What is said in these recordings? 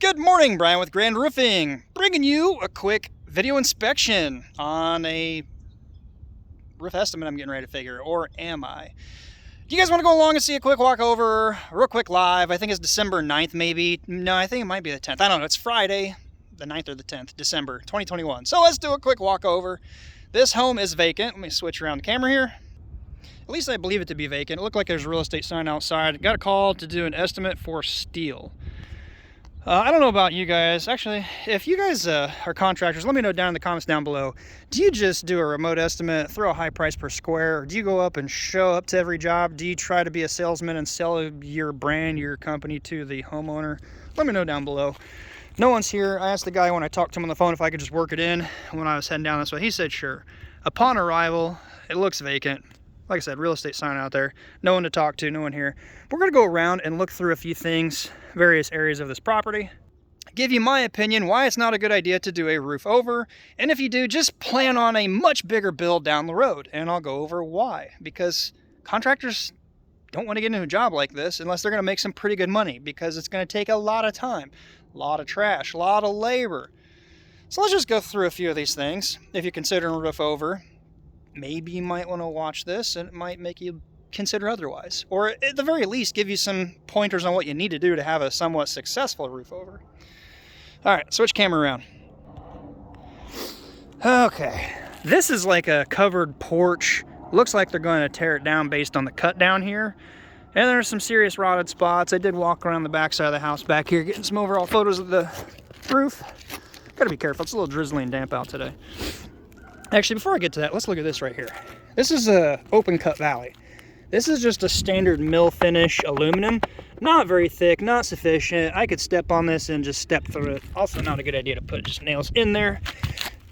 Good morning, Brian with Grand Roofing, bringing you a quick video inspection on a roof estimate I'm getting ready to figure, or am I? Do you guys want to go along and see a quick walkover, real quick live? I think it's December 9th maybe. No, I think it might be the 10th. I don't know. It's Friday, the 9th or the 10th, December 2021. So let's do a quick walkover. This home is vacant. Let me switch around the camera here. At least I believe it to be vacant. It looked like there's a real estate sign outside. Got a call to do an estimate for steel. I don't know about you guys. Actually, if you guys are contractors, let me know down in the comments down below. Do you just do a remote estimate, throw a high price per square, or do you go up and show up to every job? Do you try to be a salesman and sell your brand, your company to the homeowner? Let me know down below. No one's here. I asked the guy when I talked to him on the phone if I could just work it in when I was heading down this way. He said sure. Upon arrival, it looks vacant. Like I said, real estate sign out there. No one to talk to, no one here. We're going to go around and look through a few things, various areas of this property. Give you my opinion why it's not a good idea to do a roof over. And if you do, just plan on a much bigger build down the road. And I'll go over why. Because contractors don't want to get into a job like this unless they're going to make some pretty good money. Because it's going to take a lot of time, a lot of trash, a lot of labor. So let's just go through a few of these things. If you're considering a roof over, maybe you might want to watch this and it might make you consider otherwise. Or at the very least, give you some pointers on what you need to do to have a somewhat successful roof over. All right, switch camera around. Okay, this is like a covered porch. Looks like they're going to tear it down based on the cut down here. And there's some serious rotted spots. I did walk around the back side of the house back here, getting some overall photos of the roof. Gotta be careful, it's a little drizzly and damp out today. Actually, before I get to that, let's look at this right here. This is a open cut valley. This is just a standard mill finish aluminum. Not very thick, not sufficient. I could step on this and just step through it. Also not a good idea to put just nails in there.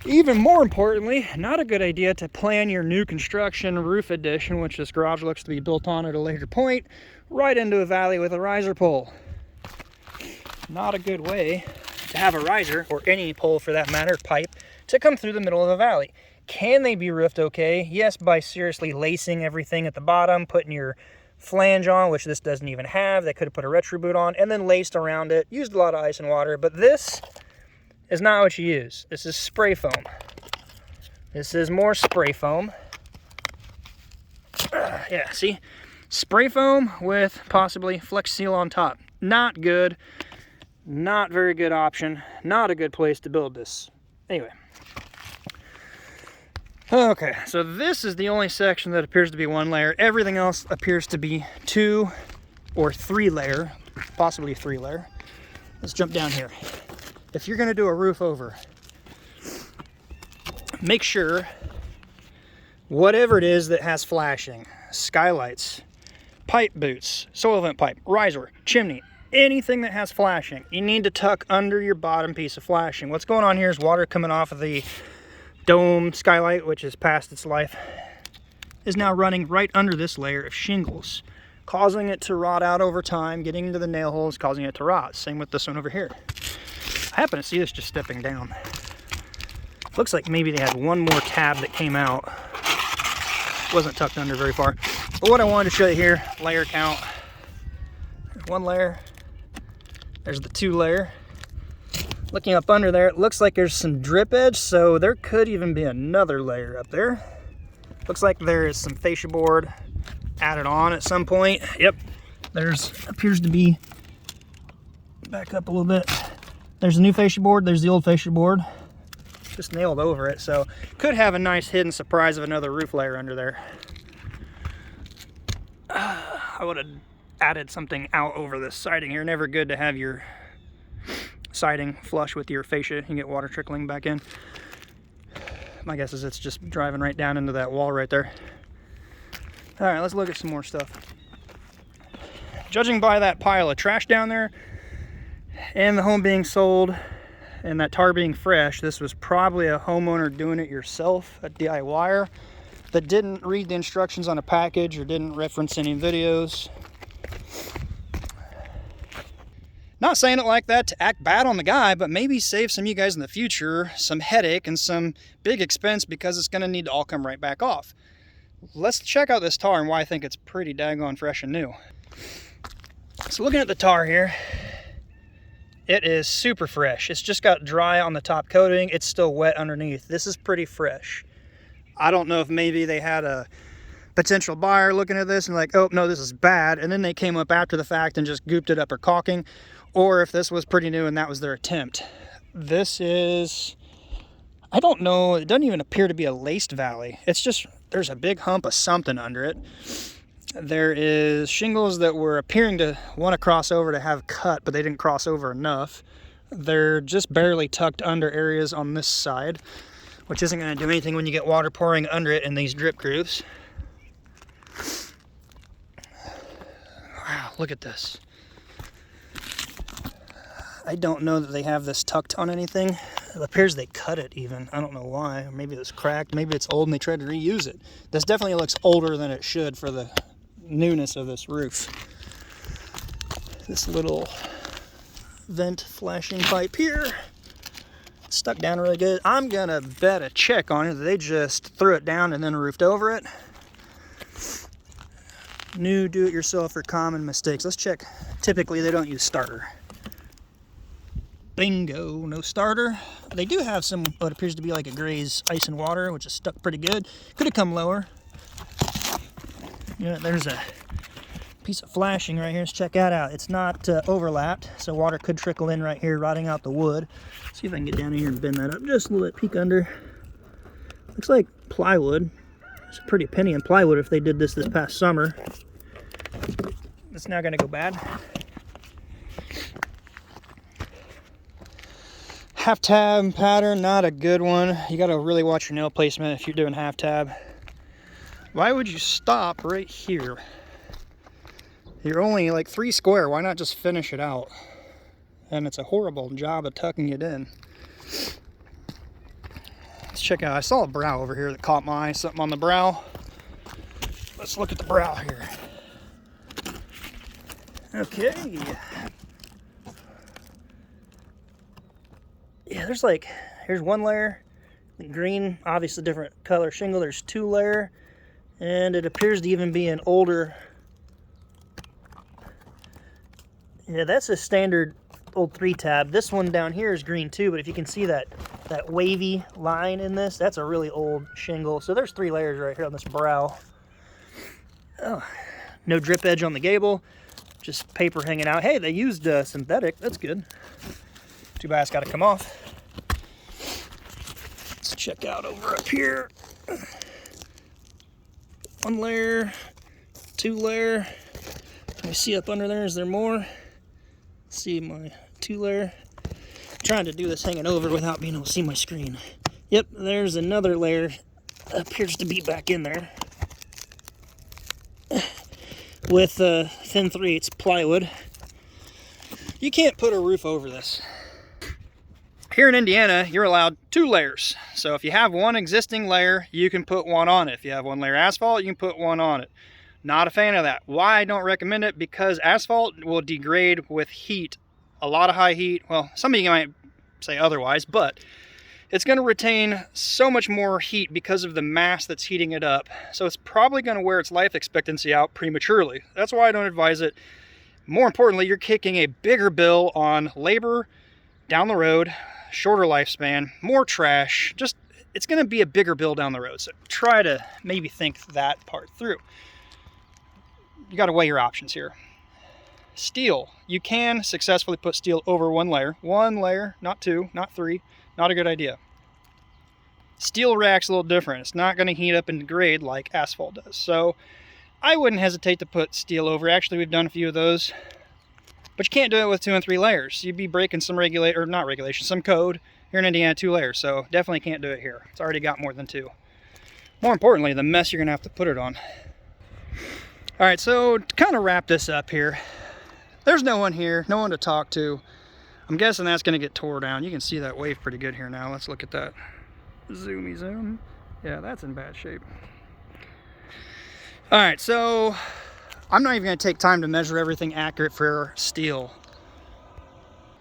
Even more importantly, not a good idea to plan your new construction roof addition, which this garage looks to be built on at a later point, right into a valley with a riser pole. Not a good way to have a riser, or any pole for that matter, pipe, to come through the middle of a valley. Can they be roofed okay? Yes, by seriously lacing everything at the bottom, putting your flange on, which this doesn't even have. They could have put a retro boot on and then laced around it. Used a lot of ice and water, but this is not what you use. This is spray foam. This is more spray foam. Yeah, see? Spray foam with possibly Flex Seal on top. Not good. Not very good option. Not a good place to build this. Anyway. Okay, so this is the only section that appears to be one layer. Everything else appears to be 2 or 3 layer, possibly 3 layer. Let's jump down here. If you're gonna do a roof over, make sure whatever it is that has flashing, skylights, pipe boots, soil vent pipe, riser, chimney, anything that has flashing, you need to tuck under your bottom piece of flashing. What's going on here is water coming off of the dome skylight, which is past its life, is now running right under this layer of shingles, causing it to rot out over time, getting into the nail holes, causing it to rot. Same with this one over here. I happen to see this just stepping down. Looks like maybe they had one more tab that came out. Wasn't tucked under very far. But what I wanted to show you here, layer count. There's 1 layer. There's the 2 layer. Looking up under there, it looks like there's some drip edge, so there could even be another layer up there. Looks like there is some fascia board added on at some point. Yep, there's appears to be, back up a little bit. There's a new fascia board, there's the old fascia board. Just nailed over it, so could have a nice hidden surprise of another roof layer under there. I would have added something out over this siding here. Never good to have your siding flush with your fascia. You get water trickling back in. My guess is it's just driving right down into that wall right there. All right, let's look at some more stuff. Judging by that pile of trash down there and the home being sold and that tar being fresh, this was probably a homeowner doing it yourself, a DIYer that didn't read the instructions on a package or didn't reference any videos. Not saying it like that to act bad on the guy, but maybe save some of you guys in the future some headache and some big expense, because it's going to need to all come right back off. Let's check out this tar and why I think it's pretty daggone fresh and new. So looking at the tar here, It is super fresh. It's just got dry on the top coating. It's still wet underneath. This is pretty fresh. I don't know if maybe they had a potential buyer looking at this and like, oh no, this is bad, and then they came up after the fact and just gooped it up or caulking, or if this was pretty new and that was their attempt. This is, I don't know, it doesn't even appear to be a laced valley. It's just, there's a big hump of something under it. There is shingles that were appearing to want to cross over to have cut, but they didn't cross over enough. They're just barely tucked under areas on this side, which isn't going to do anything when you get water pouring under it in these drip grooves. Wow, look at this. I don't know that they have this tucked on anything. It appears they cut it even. I don't know why. Maybe it's cracked. Maybe it's old and they tried to reuse it. This definitely looks older than it should for the newness of this roof. This little vent flashing pipe here, stuck down really good. I'm gonna bet a check on it that they just threw it down and then roofed over it. New do-it-yourself or common mistakes. Let's check. Typically they don't use starter. Bingo, no starter. They do have some what appears to be like a Gray's ice and water, which is stuck pretty good. Could have come lower. Yeah, there's a piece of flashing right here. Let's check that out. It's not overlapped, so water could trickle in right here, rotting out the wood. See if I can get down here and bend that up just a little bit, peek under. Looks like plywood. It's a pretty penny in plywood if they did this past summer. It's now going to go bad. Half tab pattern, not a good one. You got to really watch your nail placement if you're doing half tab. Why would you stop right here? You're only like 3 square. Why not just finish it out? And it's a horrible job of tucking it in. Let's check out. I saw a brow over here that caught my eye. Something on the brow. Let's look at the brow here. Okay. Yeah, there's like, here's one layer. Green, obviously different color shingle. There's 2 layer. And it appears to even be an older. Yeah, that's a standard old 3-tab. This one down here is green too, but if you can see that wavy line in this, that's a really old shingle. So there's 3 layers right here on this brow. Oh, no drip edge on the gable, just paper hanging out. Hey, they used synthetic. That's good. Too bad it's got to come off. Let's check out over up here. 1 layer, 2 layer. Let me see up under there. Is there more? Let's see my 2 layer. I'm trying to do this hanging over without being able to see my screen. Yep, there's another layer. Appears to be back in there. With thin 3/8 plywood. You can't put a roof over this. Here in Indiana, you're allowed 2 layers. So if you have 1 existing layer, you can put 1 on it. If you have 1 layer asphalt, you can put 1 on it. Not a fan of that. Why I don't recommend it? Because asphalt will degrade with heat. A lot of high heat. Well, some of you might say otherwise, but it's going to retain so much more heat because of the mass that's heating it up. So it's probably going to wear its life expectancy out prematurely. That's why I don't advise it. More importantly, you're kicking a bigger bill on labor down the road, shorter lifespan, more trash. Just, it's going to be a bigger bill down the road. So try to maybe think that part through. You got to weigh your options here. Steel. You can successfully put steel over 1 layer. 1 layer, not 2, not 3. Not a good idea. Steel reacts a little different. It's not going to heat up and degrade like asphalt does. So I wouldn't hesitate to put steel over. Actually, we've done a few of those. But you can't do it with 2 and 3 layers. You'd be breaking some some code. Here in Indiana, 2 layers. So definitely can't do it here. It's already got more than 2. More importantly, the mess you're going to have to put it on. All right, so to kind of wrap this up here, there's no one here, no one to talk to. I'm guessing that's going to get tore down. You can see that wave pretty good here now. Let's look at that. Zoomy zoom. Yeah, that's in bad shape. All right, so I'm not even going to take time to measure everything accurate for steel.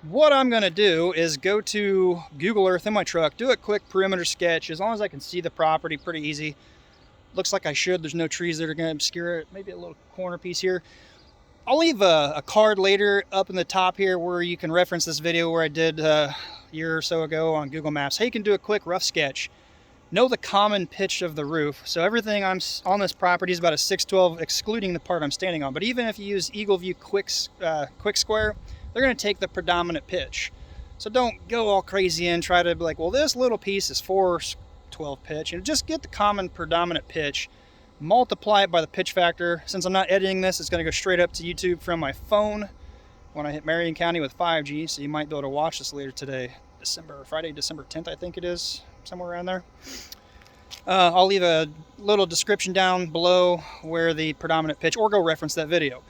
What I'm going to do is go to Google Earth in my truck, do a quick perimeter sketch. As long as I can see the property, pretty easy. Looks like I should. There's no trees that are going to obscure it. Maybe a little corner piece here. I'll leave a card later up in the top here where you can reference this video where I did a year or so ago on Google Maps. How you can do a quick rough sketch. Know the common pitch of the roof. So everything on this property is about a 612, excluding the part I'm standing on. But even if you use Eagle View quick square, they're going to take the predominant pitch. So don't go all crazy and try to be like, well, this little piece is 412 pitch. And just get the common predominant pitch, multiply it by the pitch factor. Since I'm not editing this, it's going to go straight up to YouTube from my phone when I hit Marion County with 5G. So you might be able to watch this later today, Friday, December 10th, I think it is. Somewhere around there. I'll leave a little description down below where the predominant pitch, or go reference that video.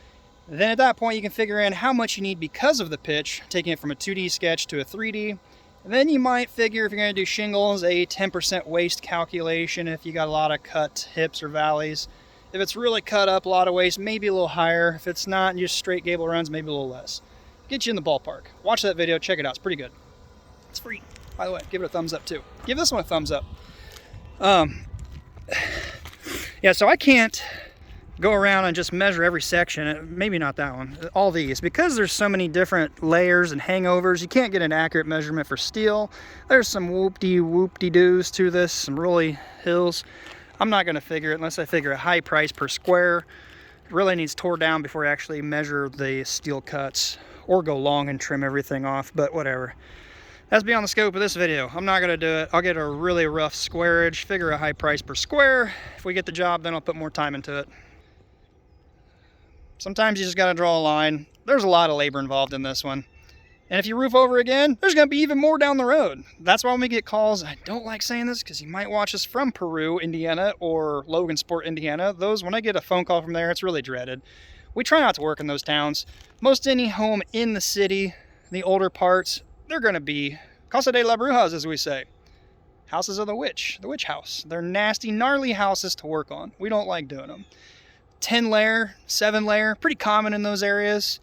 Then at that point you can figure in how much you need because of the pitch, taking it from a 2D sketch to a 3D. And then you might figure, if you're going to do shingles, a 10% waste calculation if you got a lot of cut hips or valleys. If it's really cut up, a lot of waste, maybe a little higher. If it's not, and just straight gable runs, maybe a little less. Get you in the ballpark. Watch that video, check it out, it's pretty good. It's free. By the way, give it a thumbs up too. Give this one a thumbs up. Yeah, so I can't go around and just measure every section. Maybe not that one. All these. Because there's so many different layers and hangovers, you can't get an accurate measurement for steel. There's some whoop-de-doos to this, some really hills. I'm not going to figure it unless I figure a high price per square. It really needs tore down before I actually measure the steel cuts. Or go long and trim everything off, but whatever. That's beyond the scope of this video. I'm not gonna do it. I'll get a really rough squareage, figure a high price per square. If we get the job, then I'll put more time into it. Sometimes you just gotta draw a line. There's a lot of labor involved in this one. And if you roof over again, there's gonna be even more down the road. That's why when we get calls, I don't like saying this because you might watch us from Peru, Indiana, or Logansport, Indiana. When I get a phone call from there, it's really dreaded. We try not to work in those towns. Most any home in the city, the older parts, they're going to be Casa de la Brujas, as we say. Houses of the witch house. They're nasty, gnarly houses to work on. We don't like doing them. 10 layer, 7 layer, pretty common in those areas.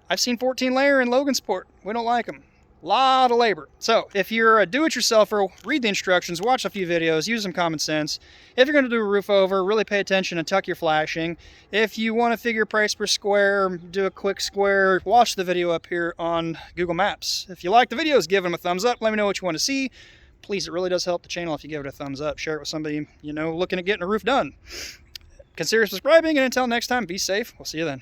I've seen 14 layer in Logansport. We don't like them. Lot of labor. So if you're a do-it-yourselfer, read the instructions, watch a few videos, use some common sense. If you're going to do a roof over, really pay attention and tuck your flashing. If you want to figure price per square, do a quick square, watch the video up here on Google Maps. If you like the videos, give them a thumbs up. Let me know what you want to see. Please, it really does help the channel if you give it a thumbs up. Share it with somebody, looking at getting a roof done. Consider subscribing, and until next time, be safe. We'll see you then.